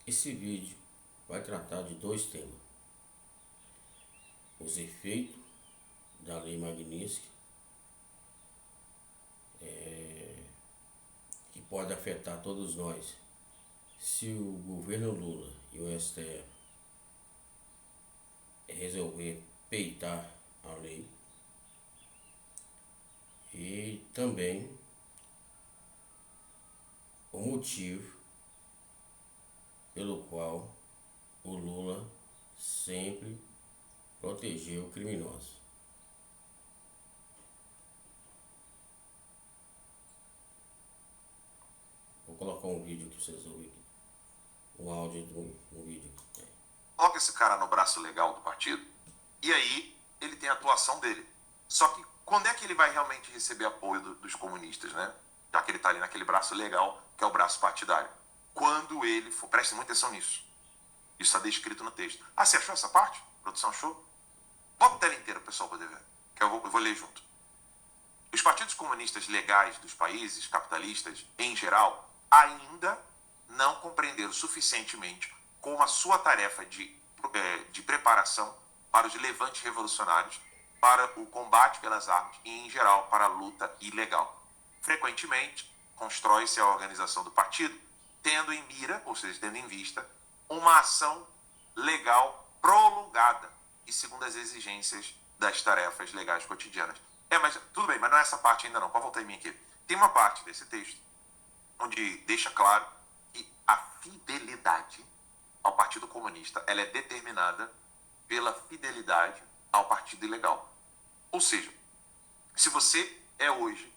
Esse vídeo vai tratar de dois temas: os efeitos da Lei Magnitsky, que pode afetar todos nós se o governo Lula e o STF resolver peitar a lei, e também o motivo pelo qual o Lula sempre protegeu criminosos. Vou colocar um vídeo aqui pra vocês ouvirem. Um áudio de um vídeo aqui. Coloca esse cara no braço legal do partido e aí ele tem a atuação dele. Só que quando é que ele vai realmente receber apoio dos comunistas, né? Já que ele tá ali naquele braço legal, que é o braço partidário. Quando ele for... Preste muita atenção nisso. Isso está descrito no texto. Ah, você achou essa parte? A produção achou? Bota a tela inteira, pessoal, poder ver. Que eu vou ler junto. Os partidos comunistas legais dos países capitalistas, em geral, ainda não compreenderam suficientemente como a sua tarefa de preparação para os levantes revolucionários, para o combate pelas armas e, em geral, para a luta ilegal. Frequentemente, constrói-se a organização do partido tendo em mira, ou seja, tendo em vista, uma ação legal prolongada e segundo as exigências das tarefas legais cotidianas. Mas tudo bem, mas não é essa parte ainda não. Pode voltar em mim aqui. Tem uma parte desse texto onde deixa claro que a fidelidade ao Partido Comunista ela é determinada pela fidelidade ao Partido Ilegal. Ou seja, se você é hoje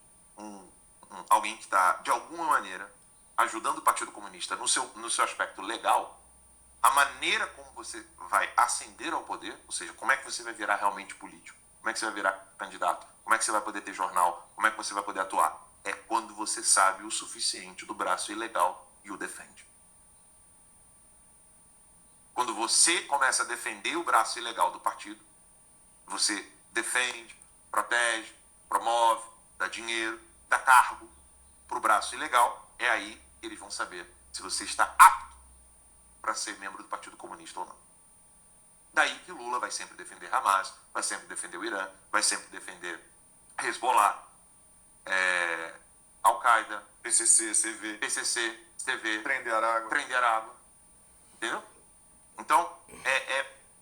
alguém que está, de alguma maneira, ajudando o Partido Comunista no seu aspecto legal, a maneira como você vai ascender ao poder, ou seja, como é que você vai virar realmente político, como é que você vai virar candidato, como é que você vai poder ter jornal, como é que você vai poder atuar, é quando você sabe o suficiente do braço ilegal e o defende. Quando você começa a defender o braço ilegal do partido, você defende, protege, promove, dá dinheiro, dá cargo para o braço ilegal, é aí que eles vão saber se você está apto para ser membro do Partido Comunista ou não. Daí que Lula vai sempre defender Hamas, vai sempre defender o Irã, vai sempre defender Hezbollah, Al-Qaeda, PCC, CV, Prender Aragua. Entendeu? Então,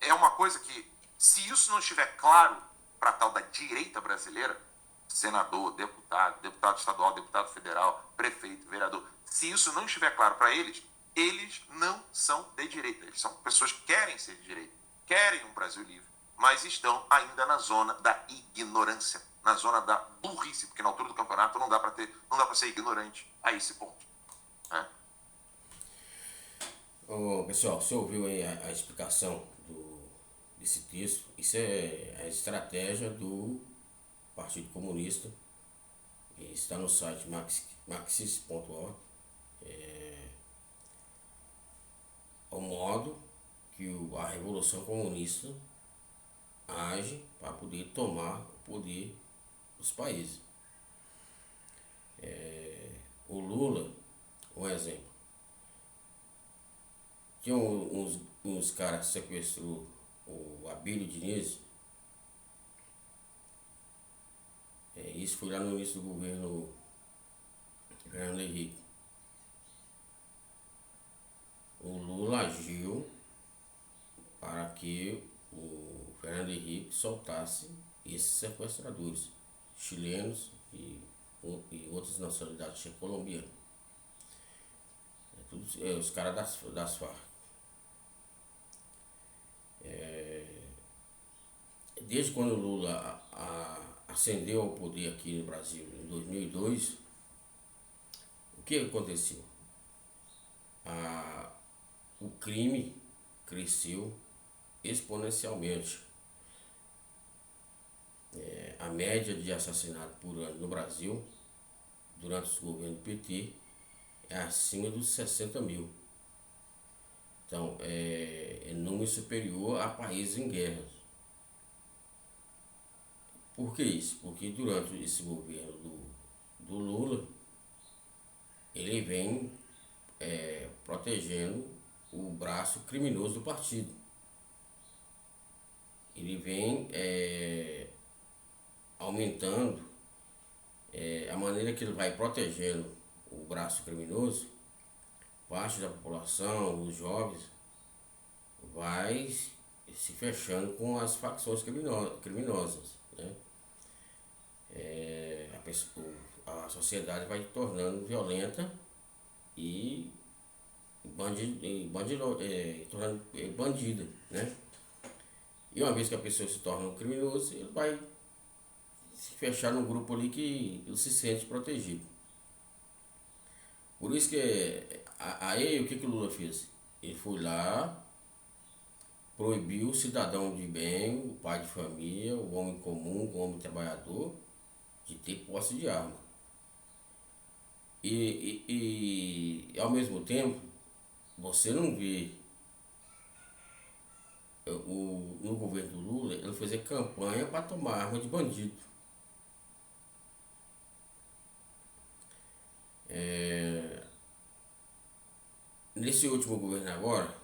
é uma coisa que, se isso não estiver claro para a tal da direita brasileira, senador, deputado estadual, deputado federal, prefeito, vereador, se isso não estiver claro para eles, eles não são de direita. Eles são pessoas que querem ser de direita, querem um Brasil livre, mas estão ainda na zona da ignorância, na zona da burrice, porque na altura do campeonato não dá para ser ignorante a esse ponto. Né? Pessoal, você ouviu aí a explicação desse texto? Isso é a estratégia do Partido Comunista, que está no site marxist.org. O modo que a Revolução Comunista age para poder tomar o poder dos países. O Lula, um exemplo, tinha uns caras que sequestrou o Abílio Diniz. Isso foi lá no início do governo Fernando Henrique. O Lula agiu para que o Fernando Henrique soltasse esses sequestradores chilenos e outras nacionalidades colombianas. Os caras das Farc. Desde quando o Lula ascendeu ao poder aqui no Brasil em 2002, o que aconteceu? O crime cresceu exponencialmente. A média de assassinato por ano no Brasil, durante o governo do PT, é acima dos 60 mil. Então, é número superior a países em guerra. Por que isso? Porque durante esse governo do Lula, ele vem protegendo o braço criminoso do partido. Ele vem aumentando a maneira que ele vai protegendo o braço criminoso. Parte da população, os jovens, vai se fechando com as facções criminosas, né? A sociedade vai se tornando violenta e tornando bandida, né? E uma vez que a pessoa se torna um criminoso, ele vai se fechar num grupo ali que ele se sente protegido. Por isso que aí o que o Lula fez? Ele foi lá, proibiu o cidadão de bem, o pai de família, o homem comum, o homem trabalhador, de ter posse de arma. E ao mesmo tempo, você não vê no governo do Lula ele fazer campanha para tomar arma de bandido. Nesse último governo agora,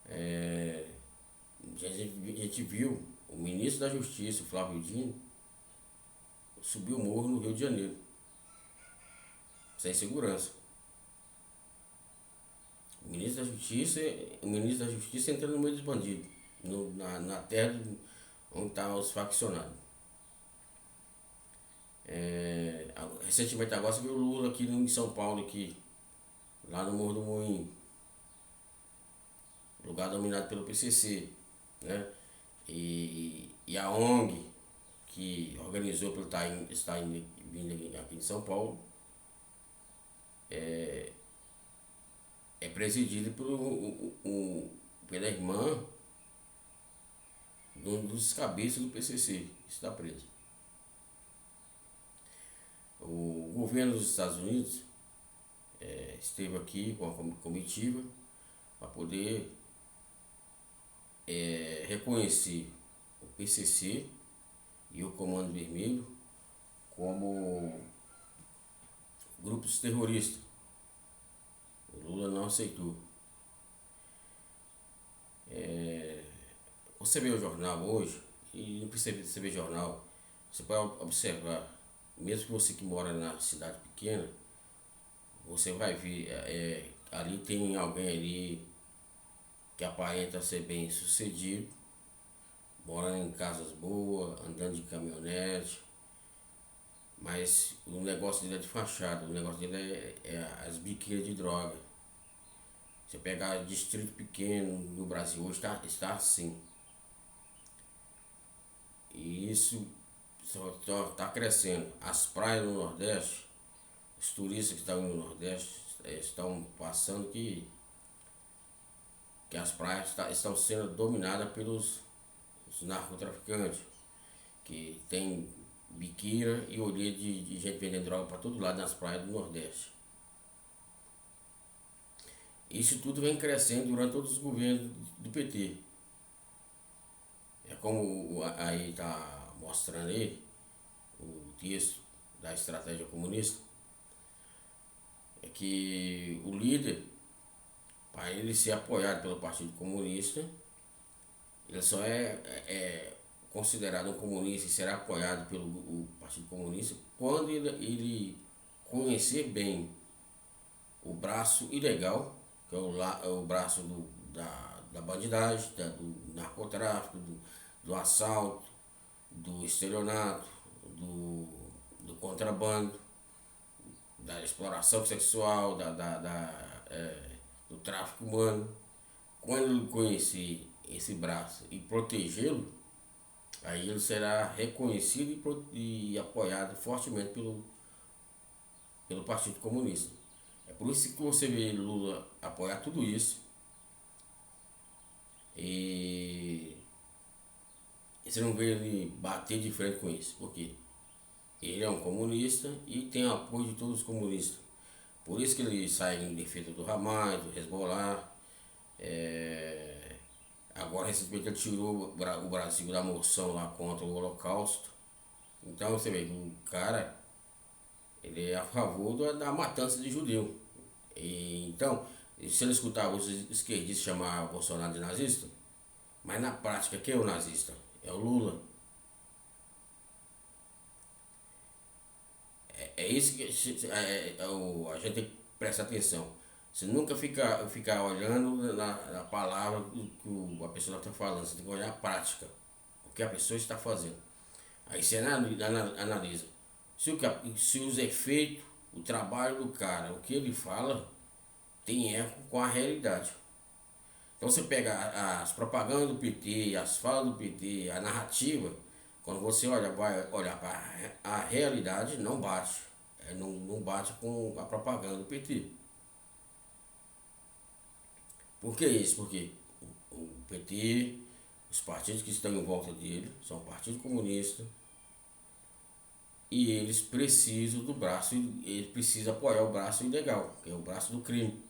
a gente viu o ministro da Justiça, o Flávio Dino, subir o morro no Rio de Janeiro, sem segurança. O ministro da Justiça entrando no meio dos bandidos, na terra onde estavam os faccionados. Recentemente agora você viu o Lula aqui em São Paulo, aqui, lá no Morro do Moinho, lugar dominado pelo PCC, né? E a ONG que organizou para ele estar vindo aqui em São Paulo é presidida pela irmã de um dos cabeças do PCC, que está preso. O governo dos Estados Unidos esteve aqui com a comitiva para poder reconhecer o PCC e o Comando Vermelho como grupos terroristas. O Lula não aceitou. Você vê o jornal hoje, e não precisa você ver jornal, você pode observar, mesmo que você que mora na cidade pequena, você vai ver, ali tem alguém ali que aparenta ser bem sucedido, morando em casas boas, andando de caminhonete, mas o negócio dele é de fachada, o negócio dele é as biqueiras de droga. Você pegar distrito pequeno no Brasil hoje está assim. E isso só está crescendo. As praias no Nordeste, os turistas que estão no Nordeste estão passando que as praias estão sendo dominadas pelos narcotraficantes, que tem biqueira e orelha de gente vendendo droga para todo lado nas praias do Nordeste. Isso tudo vem crescendo durante todos os governos do PT. É como aí está mostrando aí o texto da estratégia comunista, é que o líder, para ele ser apoiado pelo Partido Comunista, ele só é considerado um comunista e será apoiado pelo Partido Comunista quando ele conhecer bem o braço ilegal, que é o braço da bandidagem, do narcotráfico, do assalto, do estelionato, do contrabando, da exploração sexual, do tráfico humano. Quando ele conhecer esse braço e protegê-lo, aí ele será reconhecido e apoiado fortemente pelo Partido Comunista. É por isso que você vê Lula apoiar tudo isso. E você não vê ele bater de frente com isso. Por quê? Ele é um comunista e tem apoio de todos os comunistas. Por isso que ele sai em defesa do Hamas, do Hezbollah. Agora recentemente ele tirou o Brasil da moção lá contra o Holocausto. Então você vê que o cara ele é a favor da matança de judeu. Então, E se ele escutar os esquerdistas chamar o Bolsonaro de nazista, mas na prática, quem é o nazista? É o Lula. É isso que a gente tem que prestar atenção. Você nunca ficar olhando na palavra que a pessoa está falando, você tem que olhar a prática, o que a pessoa está fazendo. Aí você analisa se os efeitos, o trabalho do cara, o que ele fala, tem eco com a realidade. Então você pega as propagandas do PT, as falas do PT, a narrativa, quando você vai olhar para a realidade, não bate. Não bate com a propaganda do PT. Por que isso? Porque o PT, os partidos que estão em volta dele, são partidos comunistas, e eles precisam do braço, eles precisam apoiar o braço ilegal, que é o braço do crime.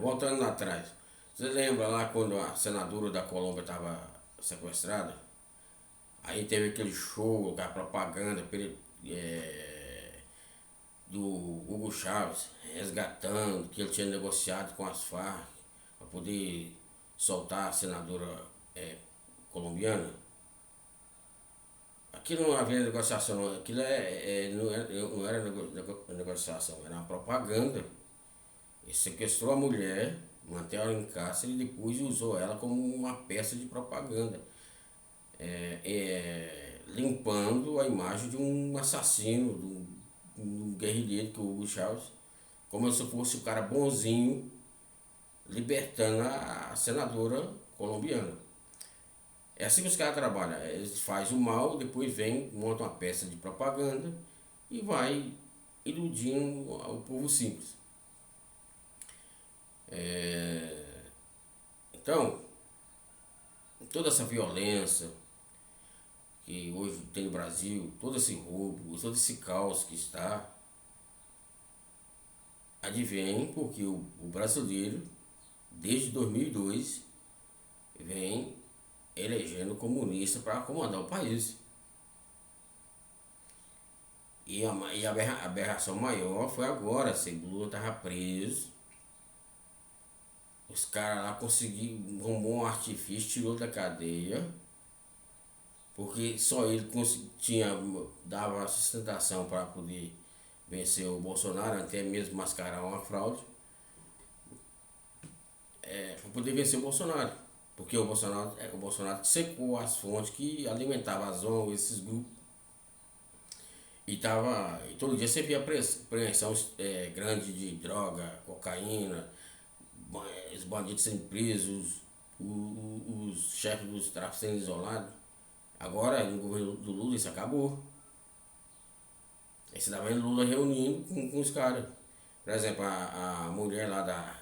Voltando lá atrás, você lembra lá quando a senadora da Colômbia estava sequestrada? Aí teve aquele show, a propaganda do Hugo Chávez resgatando que ele tinha negociado com as Farc para poder soltar a senadora colombiana. Aquilo não havia negociação, aquilo não era negociação, era uma propaganda. Ele sequestrou a mulher, manteve ela em cárcere e depois usou ela como uma peça de propaganda, limpando a imagem de um assassino, de um guerrilheiro que é o Hugo Chávez, como se fosse o cara bonzinho, libertando a senadora colombiana. É assim que os caras trabalham, eles fazem o mal, depois vem, montam uma peça de propaganda e vai iludindo o povo simples. Então, toda essa violência que hoje tem no Brasil, todo esse roubo, todo esse caos que está, advém porque o brasileiro, desde 2002, vem elegendo comunista para comandar o país. E a aberração maior foi agora, se Lula estava preso, os caras lá conseguiram, arrumou um artifício, tirou da cadeia, porque só ele dava sustentação para poder vencer o Bolsonaro, até mesmo mascarar uma fraude, para poder vencer o Bolsonaro. Porque o Bolsonaro secou as fontes que alimentavam as ONGs, esses grupos. E todo dia você via apreensão grande de droga, cocaína, os bandidos sendo presos, os chefes dos tráficos sendo isolados. Agora, no governo do Lula, isso acabou. Aí você tá vendo Lula reunindo com os caras. Por exemplo, a mulher lá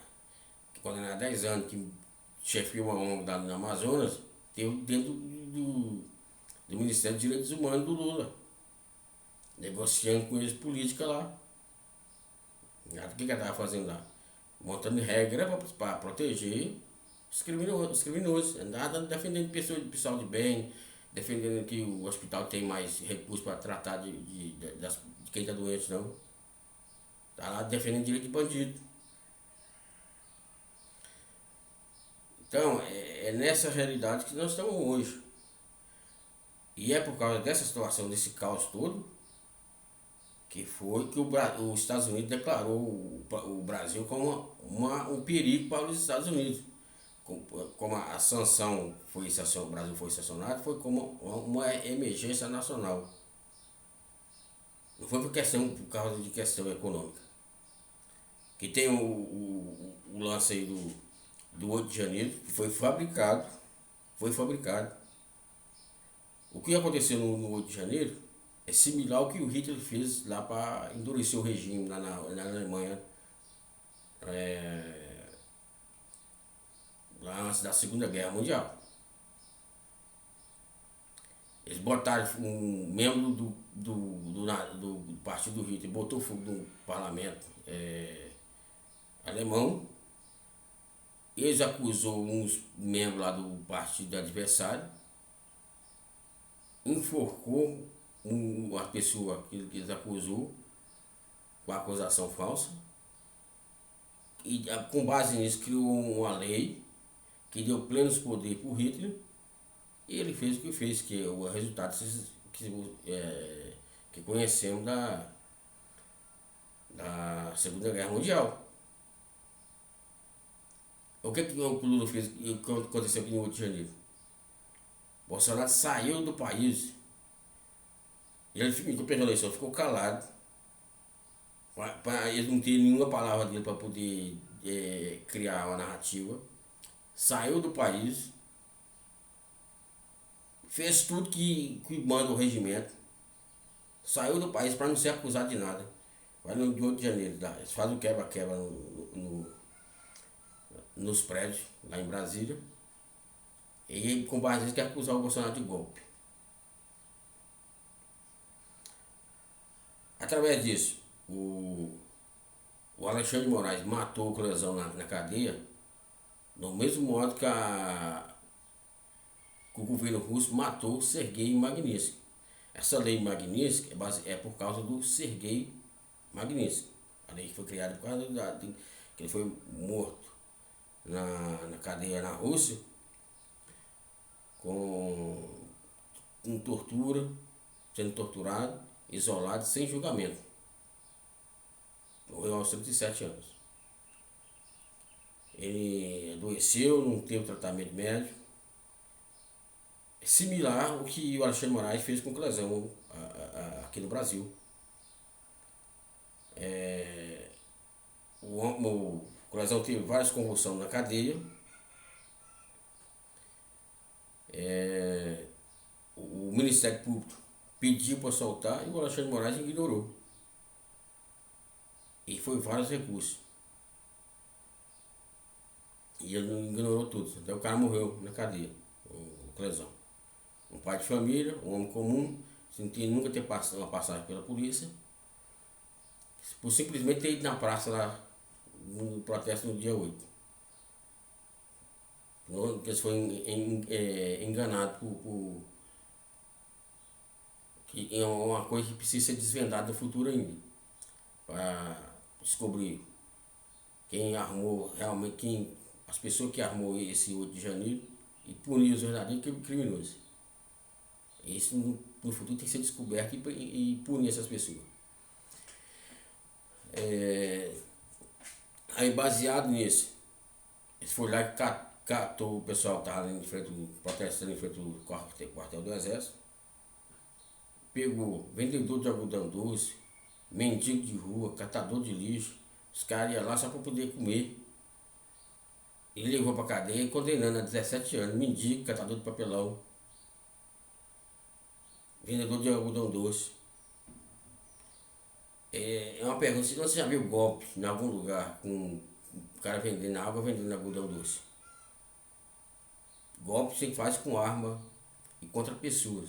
que condenada a 10 anos, que chefiou uma ONG no Amazonas, teve dentro do Ministério dos Direitos Humanos do Lula, negociando com eles política lá. O que ela estava fazendo lá? Montando regra para proteger os criminosos. Nada defendendo pessoal de bem, defendendo que o hospital tem mais recursos para tratar de quem está doente, não. Está lá defendendo direito de bandido. Então, é nessa realidade que nós estamos hoje. E é por causa dessa situação, desse caos todo, que foi que os Estados Unidos declarou o Brasil como um perigo para os Estados Unidos. Como a sanção o Brasil foi sancionado, foi como uma emergência nacional. Não foi por causa de questão econômica. Que tem o lance aí do 8 de janeiro, que foi fabricado. O que aconteceu no 8 de janeiro é similar ao que o Hitler fez lá para endurecer o regime lá na Alemanha, lá antes da Segunda Guerra Mundial. Eles botaram um membro do partido do Hitler, botou fogo no parlamento alemão. Eles acusou uns membros lá do partido adversário, enforcou uma pessoa que eles acusou com acusação falsa, com base nisso criou uma lei que deu plenos poderes para o Hitler e ele fez o que fez, que é o resultado que conhecemos da Segunda Guerra Mundial. O que o Lula fez, o que aconteceu aqui no Rio de Janeiro? Bolsonaro saiu do país, ele ficou perdendo a eleição, ficou calado, ele não tinha nenhuma palavra dele para poder criar uma narrativa, saiu do país, fez tudo que manda o regimento, saiu do país para não ser acusado de nada. Vai no Rio de Janeiro, eles fazem o quebra-quebra nos prédios, lá em Brasília, e com base nisso quer acusar o Bolsonaro de golpe. Através disso, o Alexandre de Moraes matou o Clezão na cadeia, no mesmo modo que o governo russo matou o Sergei Magnitsky. Essa lei Magnitsky é por causa do Sergei Magnitsky. A lei que foi criada por causa que ele foi morto na cadeia na Rússia com tortura, sendo torturado, isolado, sem julgamento. Morreu aos 37 anos. Ele adoeceu, não teve tratamento médico. É similar ao que o Alexandre de Moraes fez com o Clezão aqui no Brasil. O Clezão teve várias convulsões na cadeia. O Ministério Público pediu para soltar e o Alexandre de Moraes ignorou. E foi vários recursos. E ele ignorou tudo. Até o cara morreu na cadeia, o Clezão. Um pai de família, um homem comum, sem nunca ter uma passagem pela polícia, por simplesmente ter ido na praça lá no protesto no dia 8. Porque eles foram enganados que é uma coisa que precisa ser desvendada no futuro ainda. Para descobrir quem armou realmente, as pessoas que armou esse 8 de janeiro e punir os verdadeiros criminosos. Isso no futuro tem que ser descoberto e punir essas pessoas. Aí baseado nisso, eles foram lá e catou o pessoal que estava em frente, protestando em frente do quartel do Exército, pegou vendedor de algodão doce, mendigo de rua, catador de lixo, os caras iam lá só para poder comer. E levou para cadeia condenando a 17 anos, mendigo, catador de papelão, vendedor de algodão doce. É uma pergunta, se você já viu golpe em algum lugar com o cara vendendo água, vendendo algodão doce? Golpe você faz com arma e contra pessoas.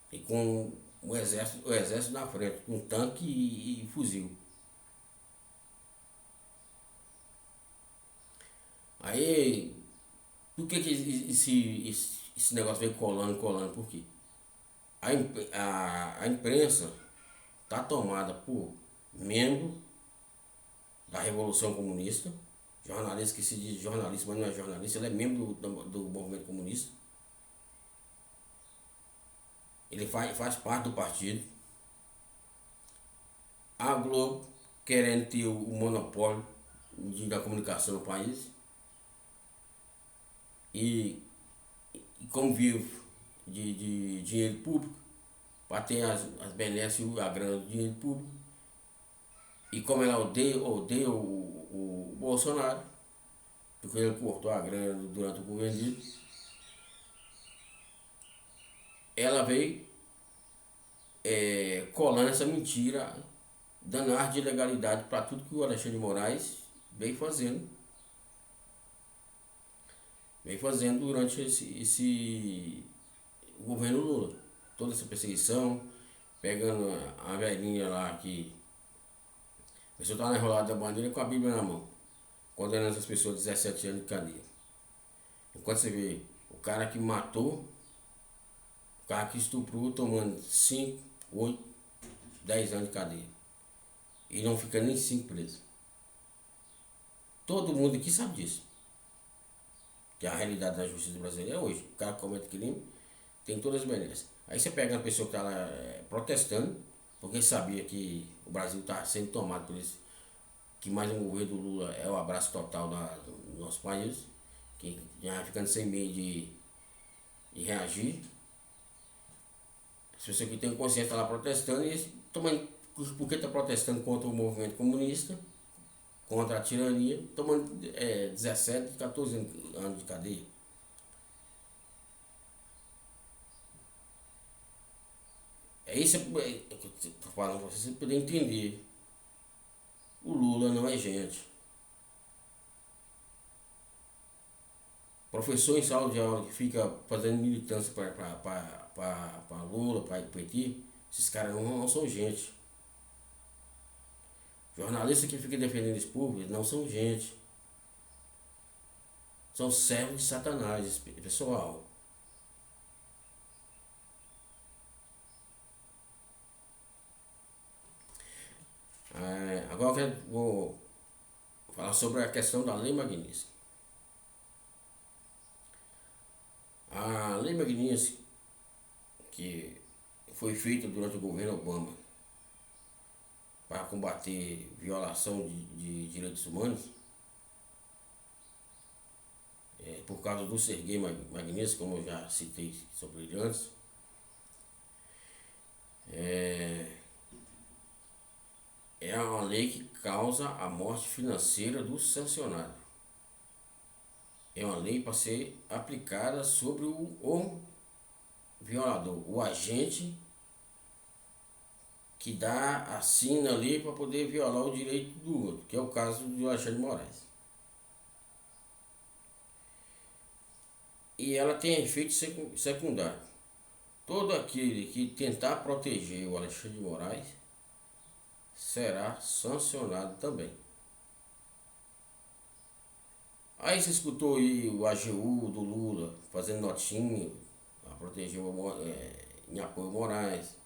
E com o exército na frente, com tanque e fuzil. Aí, por que esse negócio veio colando? Por quê? A imprensa está tomada por membro da Revolução Comunista, jornalista que se diz jornalista, mas não é jornalista, ele é membro do movimento comunista. Ele faz parte do partido. A Globo querendo ter o monopólio da comunicação no país. E como vive de dinheiro público, para ter as benesses, a grana do dinheiro público. E como ela odeia o Bolsonaro, porque ele cortou a grana durante o governo dele, ela veio colando essa mentira, dando ar de ilegalidade para tudo que o Alexandre de Moraes veio fazendo. Durante esse governo Lula. Toda essa perseguição, pegando a velhinha lá que a pessoa estava enrolada da bandeira com a Bíblia na mão, condenando essas pessoas a 17 anos de cadeia. Enquanto você vê o cara que matou, o cara que estuprou, tomando 5, 8, 10 anos de cadeia. E não fica nem 5 preso. Todo mundo aqui sabe disso. Que a realidade da justiça brasileira é hoje. O cara comete crime, tem todas as benesses. Aí você pega uma pessoa que está lá protestando, porque sabia que o Brasil está sendo tomado por isso, que mais um governo do Lula é o abraço total do nosso país, que já ficando sem meio de reagir. As pessoas que têm consciência estão lá protestando e tomando, porque está protestando contra o movimento comunista, contra a tirania, tomando 17, 14 anos de cadeia. É isso que eu estou falando para você poder entender. O Lula não é gente. Professor em sala de aula que fica fazendo militância para Lula, para PT, esses caras não são gente. Jornalistas que ficam defendendo esse povo, eles não são gente. São servos de Satanás, pessoal. Agora eu vou falar sobre a questão da Lei Magnitsky. A Lei Magnitsky, que foi feita durante o governo Obama para combater violação de direitos humanos, por causa do Sergei Magnitsky, como eu já citei sobre ele antes, é uma lei que causa a morte financeira do sancionado. É uma lei para ser aplicada sobre o violador, o agente que assina ali para poder violar o direito do outro, que é o caso do Alexandre de Moraes. E ela tem efeito secundário. Todo aquele que tentar proteger o Alexandre de Moraes será sancionado também. Aí você escutou aí o AGU do Lula fazendo notinha a proteger em apoio ao Moraes,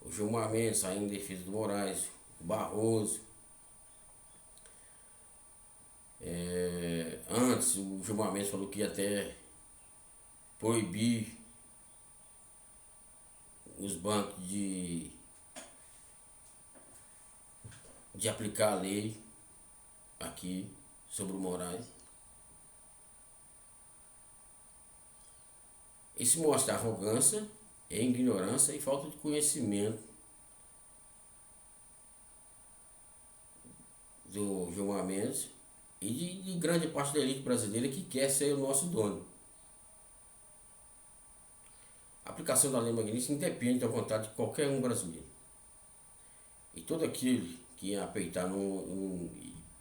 o Gilmar Mendes saindo em defesa do Moraes, o Barroso. Antes o Gilmar Mendes falou que ia até proibir os bancos de aplicar a lei aqui sobre o Moraes. Isso mostra arrogância, ignorância e falta de conhecimento do Gilmar Mendes e de grande parte da elite brasileira que quer ser o nosso dono. A aplicação da Lei Magnitsky independe da vontade de qualquer um brasileiro. E todo aquele que apeitar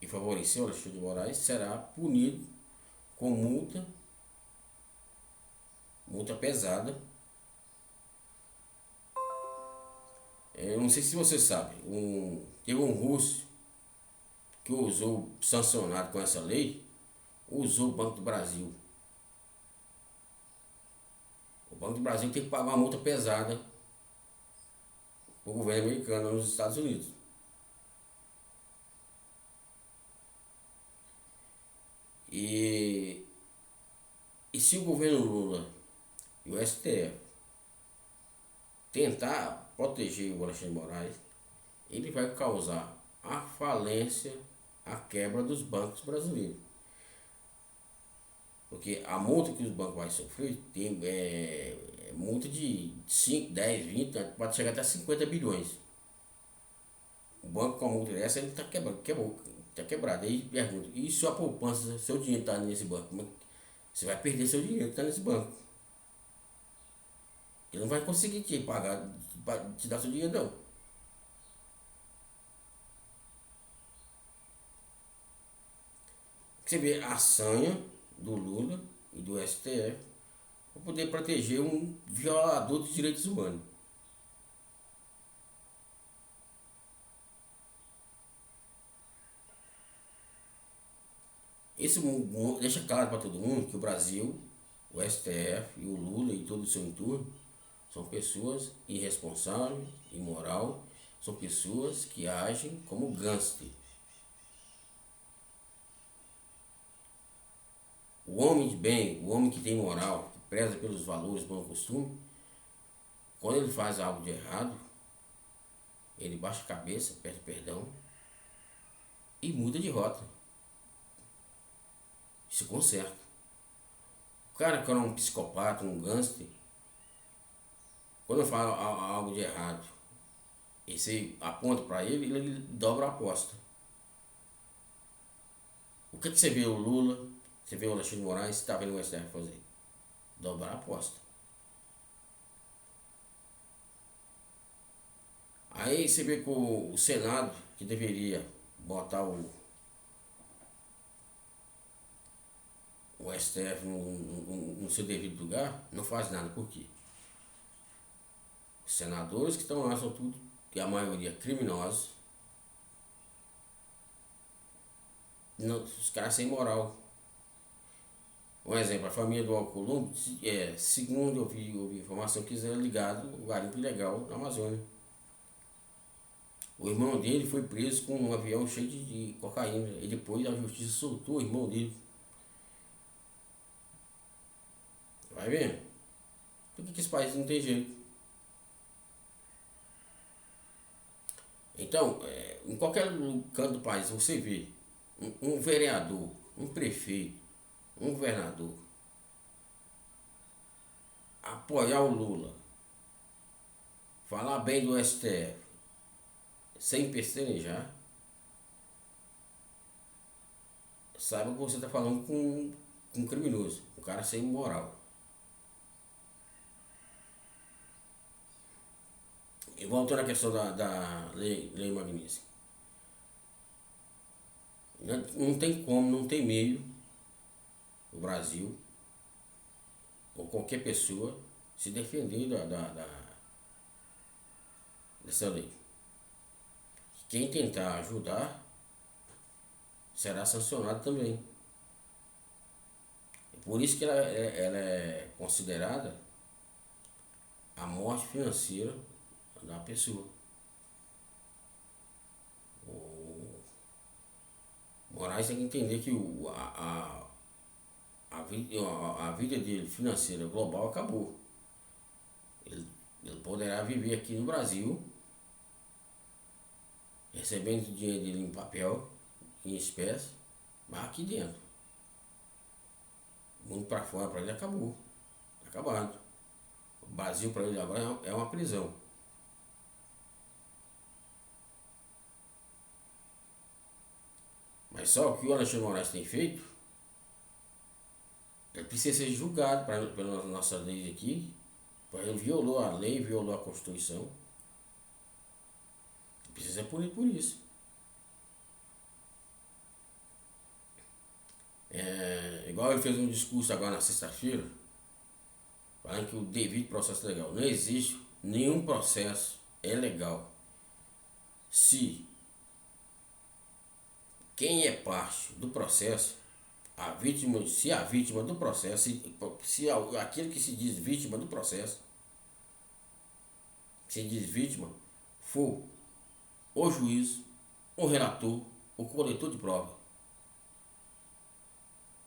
e favorecer o Alexandre de Moraes será punido com multa pesada. Eu não sei se você sabe, teve um russo que usou, sancionado com essa lei, usou o Banco do Brasil. O Banco do Brasil tem que pagar uma multa pesada para o governo americano nos Estados Unidos. E se o governo Lula e o STF tentar proteger o Alexandre de Moraes, ele vai causar a falência, a quebra dos bancos brasileiros. Porque a multa que os bancos vão sofrer tem multa de 5, 10, 20, pode chegar até 50 bilhões. O banco com a multa dessa, ele está quebrado. Aí pergunta, e sua poupança, seu dinheiro está nesse banco? Você vai perder seu dinheiro que está nesse banco. Ele não vai conseguir te pagar, te dar seu dinheiro não. Você vê a sanha do Lula e do STF para poder proteger um violador dos direitos humanos. Isso deixa claro para todo mundo que o Brasil, o STF e o Lula e todo o seu entorno são pessoas irresponsáveis, imoral, são pessoas que agem como gangster. O homem de bem, o homem que tem moral, que preza pelos valores, bom costume, quando ele faz algo de errado, ele baixa a cabeça, pede perdão e muda de rota. Se conserta. O cara que é um psicopata, um gangster, quando eu falo algo de errado e você aponta para ele, ele dobra a aposta. O que você vê o Lula, você vê o Alexandre de Moraes, você está vendo o STF fazer? Dobrar a aposta. Aí você vê que o Senado, que deveria botar o STF no seu devido lugar, não faz nada. Por quê? Os senadores que estão lá são tudo, e a maioria criminosos, os caras sem moral. Um exemplo, a família do Alcolumbre, segundo eu vi informação, que eles eram ligados ao garimpo ilegal na Amazônia. O irmão dele foi preso com um avião cheio de cocaína. E depois a justiça soltou o irmão dele. Vai vendo? Por que esse país não tem jeito? Então, em qualquer canto do país você vê um vereador, um prefeito, um governador apoiar o Lula, falar bem do STF, sem pestanejar, saiba que você está falando com um criminoso, um cara sem moral. E voltando à questão da lei Magnitsky. Não tem como, não tem meio o Brasil ou qualquer pessoa se defender dessa lei. Quem tentar ajudar será sancionado também. Por isso que ela é considerada a morte financeira da pessoa. O Moraes tem que entender que a vida dele financeira global acabou. Ele poderá viver aqui no Brasil, recebendo o dinheiro dele em papel, em espécie, mas aqui dentro. O mundo para fora para ele acabou. Acabado. O Brasil para ele agora é uma prisão. Mas só o que o Alexandre de Moraes tem feito, ele precisa ser julgado pelas nossas leis aqui. Ele violou a lei, violou a Constituição. Ele precisa ser punido por isso. Igual ele fez um discurso agora na sexta-feira, falando que o devido processo legal. Não existe nenhum processo é legal se quem é parte do processo, se a vítima do processo, se aquele que se diz vítima do processo, se diz vítima, for o juiz, o relator, o coletor de prova.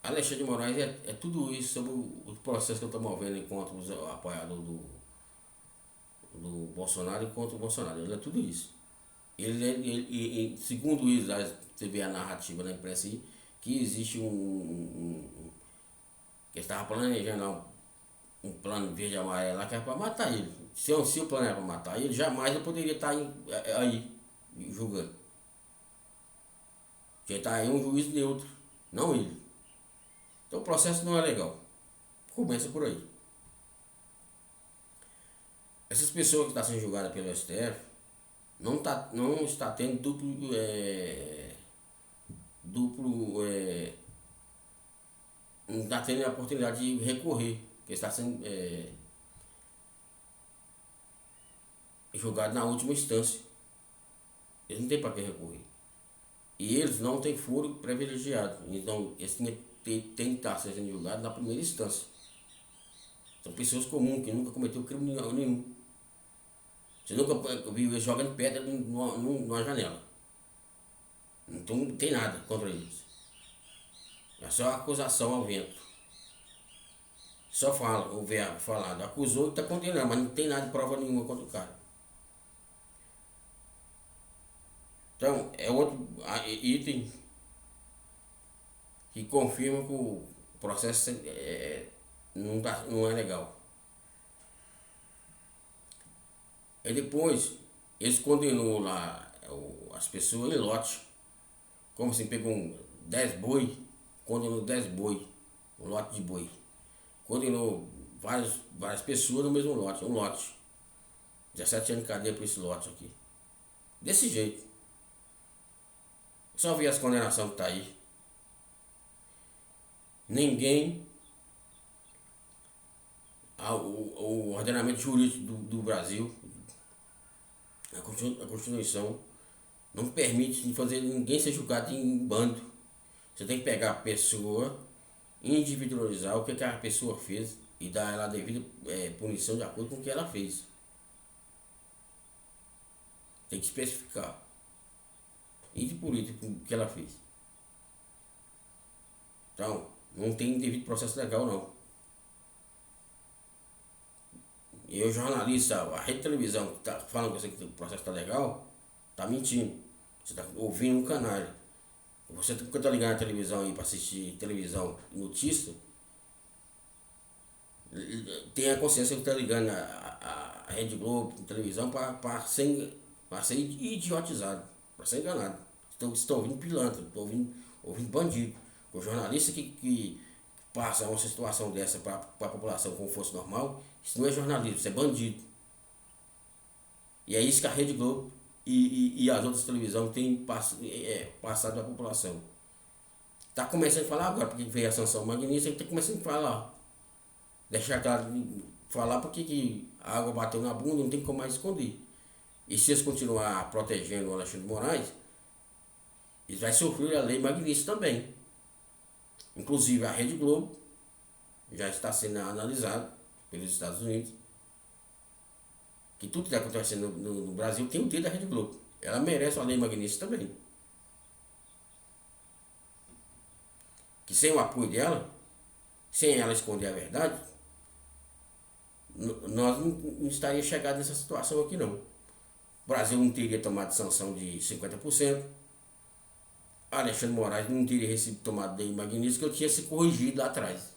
Alexandre de Moraes é tudo isso sobre o processo que eu estou movendo contra os apoiadores do Bolsonaro e contra o Bolsonaro. Ele é tudo isso. Ele segundo isso, você vê a narrativa da imprensa aí, que existe que estava planejando um plano verde e amarelo lá que era para matar ele. Se o plano era para matar ele, jamais ele poderia estar aí julgando. Quem está aí é um juiz neutro, não ele. Então o processo não é legal. Começa por aí. Essas pessoas que estão sendo julgadas pelo STF não está tendo não está tendo a oportunidade de recorrer, porque está sendo julgado na última instância. Eles não têm para que recorrer. E eles não têm foro privilegiado. Então, eles têm que estar sendo julgados na primeira instância. São pessoas comuns que nunca cometeu crime nenhum. Você nunca viu eles jogando pedra numa janela. Então não tem nada contra eles. É só acusação ao vento. Só fala, o verbo falado. Acusou e está condenando, mas não tem nada de prova nenhuma contra o cara. Então, é outro item que confirma que o processo não é legal. Aí depois, eles condenou lá as pessoas em lote. Como assim, pegou 10 boi, condenou 10 boi, um lote de boi. Condenou várias pessoas no mesmo lote, um lote. 17 anos de cadeia por esse lote aqui. Desse jeito. Só vi as condenações que tá aí. Ninguém. O ordenamento jurídico do Brasil, a Constituição, não permite fazer ninguém ser julgado em bando. Você tem que pegar a pessoa, individualizar o que a pessoa fez e dar ela a devida punição de acordo com o que ela fez. Tem que especificar. E de político o que ela fez. Então, não tem devido processo legal não. E o jornalista, a rede de televisão que tá falando com você que o processo tá legal, tá mentindo. Você tá ouvindo um canalha. Você que tá ligando na televisão aí para assistir televisão notícia, tenha consciência que tá ligando a Rede Globo, televisão, para ser idiotizado, para ser enganado. Estão ouvindo pilantra, estão ouvindo bandido. O jornalista que passa uma situação dessa para a população como fosse normal, isso não é jornalismo, isso é bandido. E é isso que a Rede Globo e as outras televisões têm passado para a população. Está começando a falar agora, porque veio a sanção magnífica, está começando a falar. Deixar claro, falar porque que a água bateu na bunda, não tem como mais esconder. E se eles continuar protegendo o Alexandre de Moraes, eles vão sofrer a lei magnífica também. Inclusive a Rede Globo já está sendo analisado pelos Estados Unidos. Que tudo que está acontecendo no Brasil tem o dedo da Rede Globo. Ela merece uma lei magnífica também. Que sem o apoio dela, sem ela esconder a verdade, nós não estaríamos chegados nessa situação aqui não. O Brasil não teria tomado sanção de 50%. Alexandre de Moraes não teria recebido tomado lei magnífica, que eu tinha se corrigido lá atrás.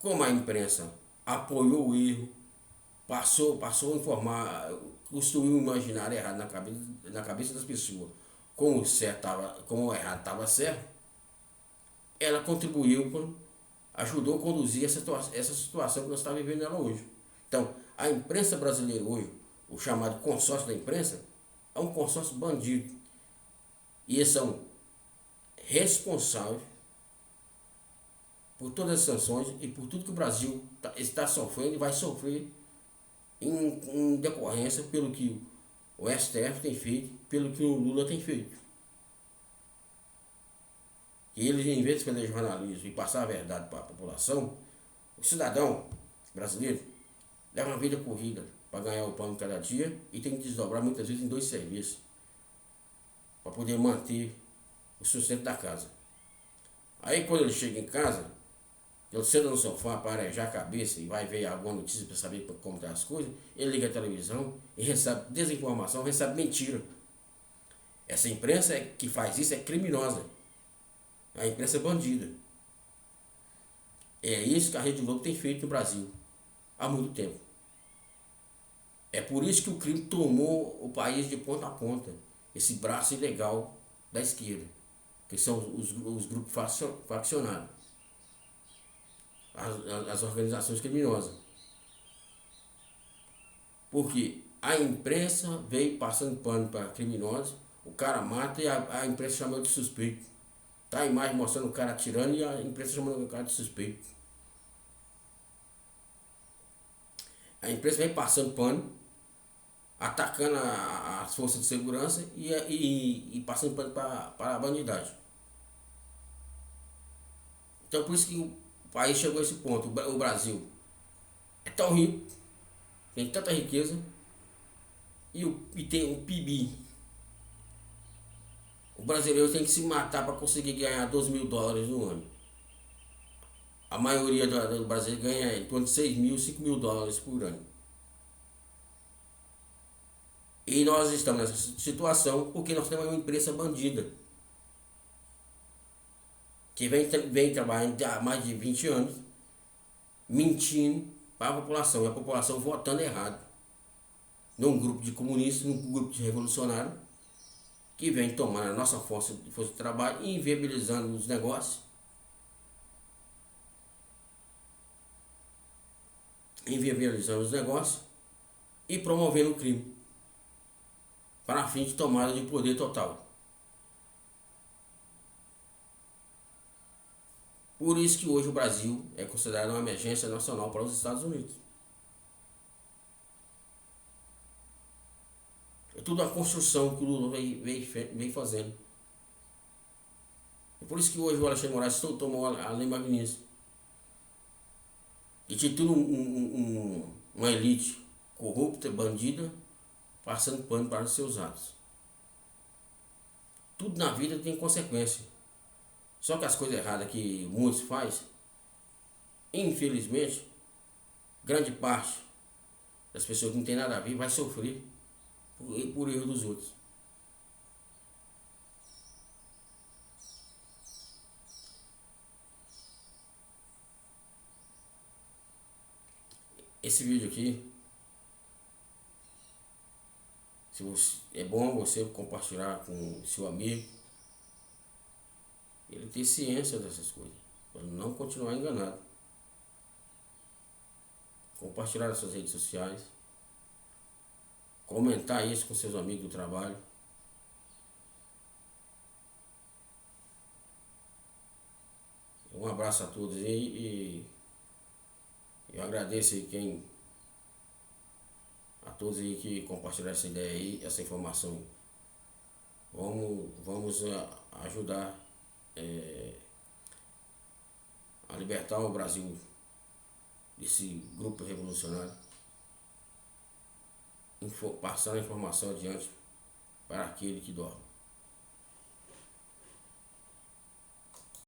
Como a imprensa apoiou o erro, passou a informar, construiu um imaginário errado na cabeça das pessoas, como o errado estava certo, ela contribuiu, ajudou a conduzir essa situação que nós estamos vivendo ela hoje. Então, a imprensa brasileira hoje, o chamado consórcio da imprensa, é um consórcio bandido. E eles são responsáveis por todas as sanções e por tudo que o Brasil está sofrendo e vai sofrer em decorrência pelo que o STF tem feito, pelo que o Lula tem feito. E eles, em vez de fazer jornalismo e passar a verdade para a população, o cidadão brasileiro leva uma vida corrida para ganhar o pão cada dia e tem que desdobrar muitas vezes em 2 serviços para poder manter o sustento da casa. Aí quando ele chega em casa, ele senta no sofá para arejar a cabeça e vai ver alguma notícia para saber como estão as coisas, ele liga a televisão e recebe desinformação, recebe mentira. Essa imprensa que faz isso é criminosa. A imprensa é bandida. É isso que a Rede Globo tem feito no Brasil há muito tempo. É por isso que o crime tomou o país de ponta a ponta. Esse braço ilegal da esquerda, que são os grupos faccionados, as organizações criminosas. Porque a imprensa veio passando pano para criminosos, o cara mata e a imprensa chama de suspeito. Tá a imagem mostrando o cara atirando e a imprensa chamando o cara de suspeito. A imprensa vem passando pano, atacando as forças de segurança e passando pano para a bandidagem. Então por isso que o país chegou a esse ponto. O Brasil é tão rico, tem tanta riqueza e tem um PIB. O brasileiro tem que se matar para conseguir ganhar 12 mil dólares no ano. A maioria do Brasil ganha em torno de 6 mil, 5 mil dólares por ano. E nós estamos nessa situação porque nós temos uma imprensa bandida, que vem trabalhando há mais de 20 anos, mentindo para a população, e a população votando errado. Num grupo de comunistas, num grupo de revolucionários, que vem tomando a nossa força de trabalho e inviabilizando os negócios, e promovendo o crime para fim de tomada de poder total. Por isso que hoje o Brasil é considerado uma emergência nacional para os Estados Unidos. É tudo a construção que o Lula vem fazendo. É por isso que hoje o Alexandre Moraes tomou a lei magnífica. E tinha tudo uma elite corrupta, bandida, passando pano para os seus atos. Tudo na vida tem consequência. Só que as coisas erradas que muitos fazem, infelizmente, grande parte das pessoas que não tem nada a ver vai sofrer por erro dos outros. Esse vídeo aqui, é bom você compartilhar com seu amigo, ele ter ciência dessas coisas, para não continuar enganado. Compartilhar nas suas redes sociais, comentar isso com seus amigos do trabalho. Um abraço a todos aí e eu agradeço aí a todos aí que compartilharam essa ideia aí, essa informação. Vamos ajudar a libertar o Brasil desse grupo revolucionário, passando a informação adiante para aquele que dorme.